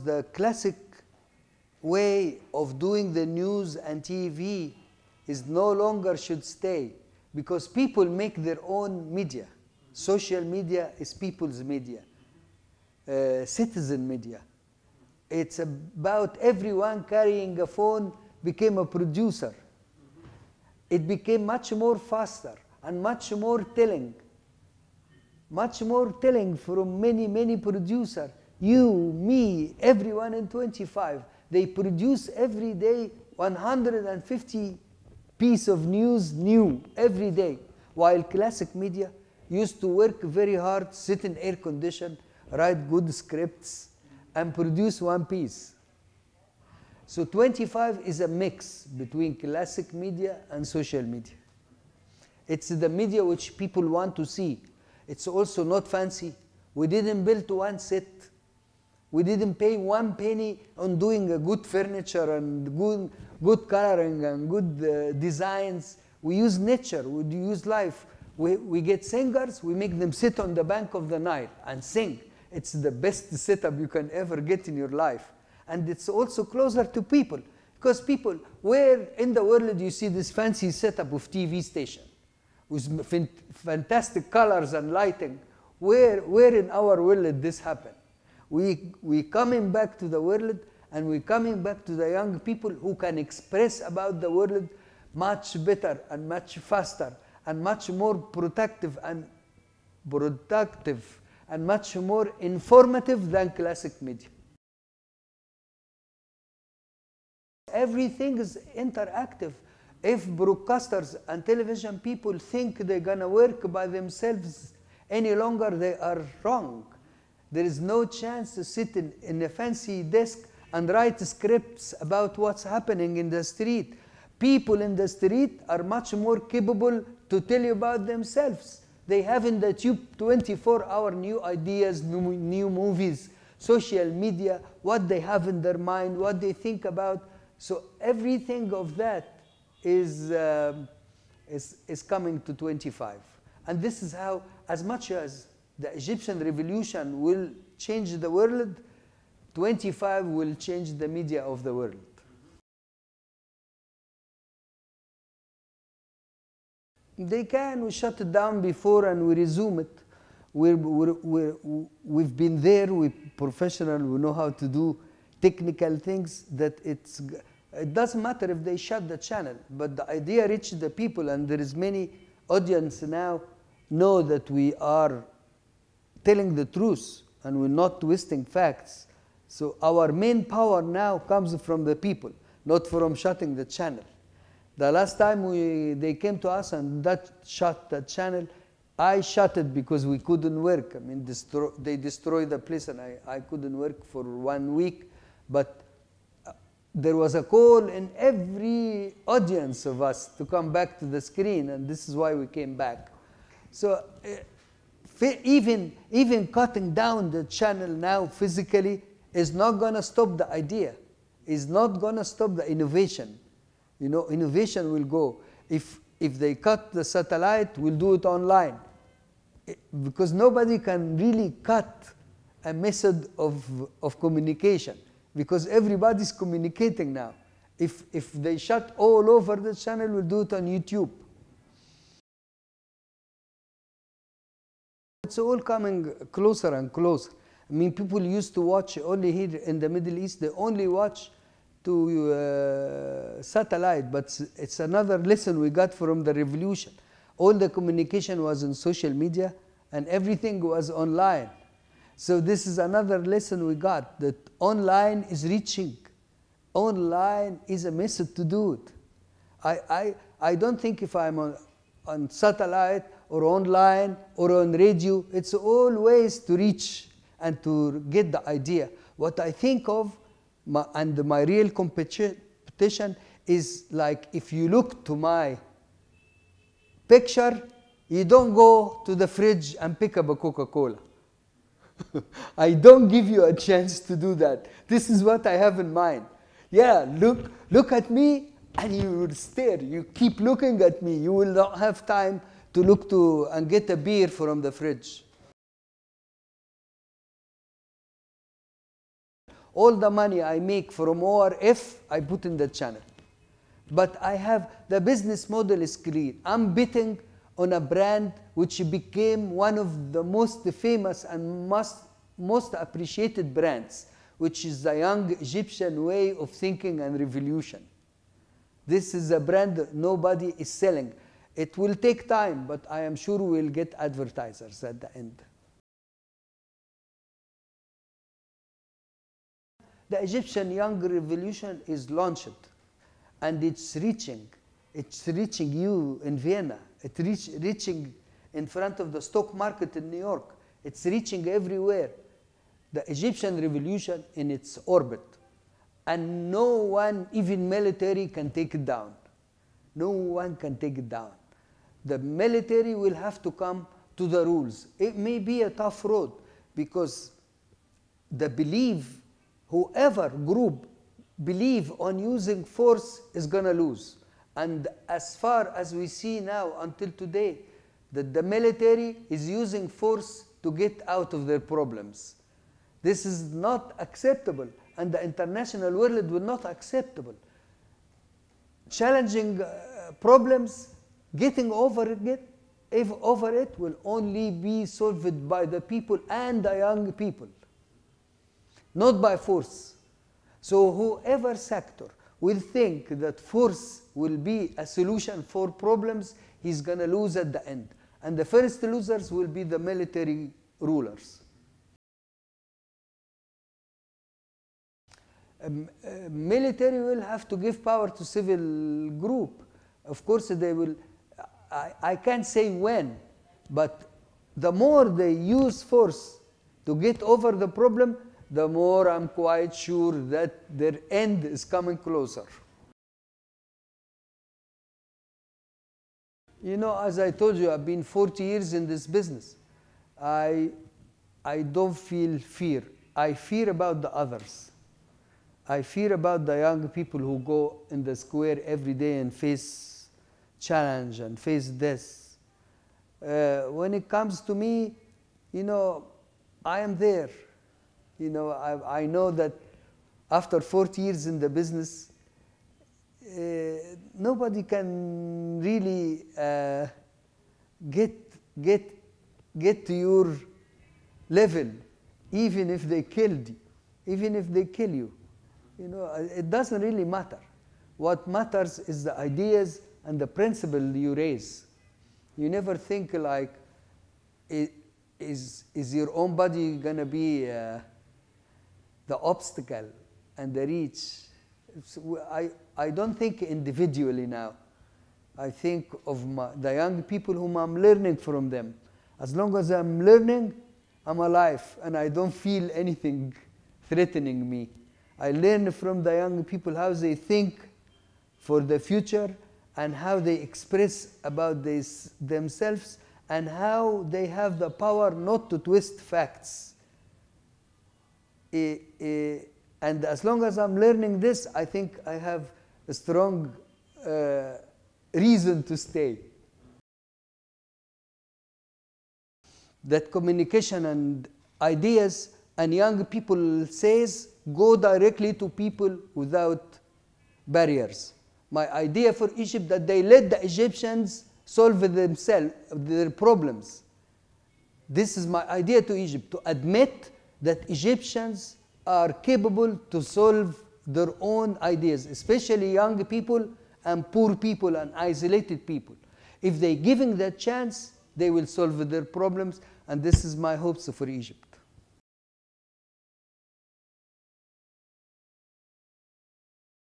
The classic way of doing the news and TV is no longer should stay, because people make their own media. Social media is people's media, citizen media. It's about everyone carrying a phone became a producer. It became much more faster and much more telling from many producers. You, me, everyone in 25. They produce every day 150 pieces of news new every day. While classic media used to work very hard, sit in air condition, write good scripts, and produce one piece. So 25 is a mix between classic media and social media. It's the media which people want to see. It's also not fancy. We didn't build one set. We didn't pay 1 penny on doing a good furniture and good coloring and good designs. We use nature, we use life. We get singers, we make them sit on the bank of the Nile and sing. It's the best setup you can ever get in your life. And it's also closer to people. Because people, where in the world do you see this fancy setup of TV station with fantastic colors and lighting? Where in our world did this happen? We coming back to the world, and we coming back to the young people who can express about the world much better and much faster and much more productive and much more informative than classic media. Everything is interactive. If broadcasters and television people think they're gonna work by themselves any longer, they are wrong. There is no chance to sit in a fancy desk and write scripts about what's happening in the street. People in the street are much more capable to tell you about themselves. They have in the tube 24-hour new ideas, new movies, social media, what they have in their mind, what they think about. So everything of that is coming to 25. And this is how, as much as the Egyptian revolution will change the world, 25 will change the media of the world. They can. We shut it down before and we resume it. We've been there, we're professional, we know how to do technical things. That it doesn't matter if they shut the channel, but the idea reaches the people, and there is many audience now know that we are telling the truth and we're not twisting facts. So our main power now comes from the people, not from shutting the channel. The last time they came to us and shut the channel, I shut it because we couldn't work. I mean, they destroyed the place and I couldn't work for 1 week. But there was a call in every audience of us to come back to the screen, and this is why we came back. So even cutting down the channel now physically is not going to stop the idea, is not going to stop the innovation. You know, innovation will go. If they cut the satellite, we'll do it online. Because nobody can really cut a method of communication, because everybody's communicating now. If they shut all over the channel, we'll do it on YouTube. It's all coming closer and closer. I mean, people used to watch only here in the Middle East, they only watch to satellite, but it's another lesson we got from the revolution. All the communication was on social media and everything was online. So this is another lesson we got, that online is reaching. Online is a method to do it. I don't think if I'm on satellite or online or on radio, it's all ways to reach and to get the idea. What I think of, and my real competition is like, if you look to my picture, you don't go to the fridge and pick up a Coca-Cola. I don't give you a chance to do that. This is what I have in mind. Yeah, look at me and you will stare. You keep looking at me. You will not have time to look to and get a beer from the fridge. All the money I make from ORF, I put in the channel. But I have, the business model is clear. I'm betting on a brand which became one of the most famous and most appreciated brands, which is the young Egyptian way of thinking and revolution. This is a brand that nobody is selling. It will take time, but I am sure we'll get advertisers at the end. The Egyptian Young Revolution is launched, and it's reaching you in Vienna. It's reaching in front of the stock market in New York. It's reaching everywhere. The Egyptian revolution in its orbit. And no one, even military, can take it down. No one can take it down. The military will have to come to the rules. It may be a tough road, because the belief, whoever group believe on using force is going to lose. And as far as we see now until today, that the military is using force to get out of their problems. This is not acceptable, and the international world will not acceptable. Challenging problems, getting over it will only be solved by the people and the young people, not by force. So whoever sector will think that force will be a solution for problems, he's going to lose at the end. And the first losers will be the military rulers. Military will have to give power to civil group. Of course, they will. I can't say when, but the more they use force to get over the problem, the more I'm quite sure that their end is coming closer. You know, as I told you, I've been 40 years in this business. I don't feel fear. I fear about the others. I fear about the young people who go in the square every day and face challenge and face this. When it comes to me, you know, I am there. You know, I know that after 40 years in the business, nobody can really get to your level, even if they killed you, even if they kill you. You know, it doesn't really matter. What matters is the ideas and the principle you raise. You never think like, is your own body going to be the obstacle and the reach? I don't think individually now. I think of the young people whom I'm learning from them. As long as I'm learning, I'm alive, and I don't feel anything threatening me. I learn from the young people how they think for the future, and how they express about themselves, and how they have the power not to twist facts. And as long as I'm learning this, I think I have a strong reason to stay. That communication and ideas and young people says go directly to people without barriers. My idea for Egypt that they let the Egyptians solve themselves their problems. This is my idea to Egypt, to admit that Egyptians are capable to solve their own ideas, especially young people and poor people and isolated people. If they're given that chance, they will solve their problems, and this is my hopes for Egypt.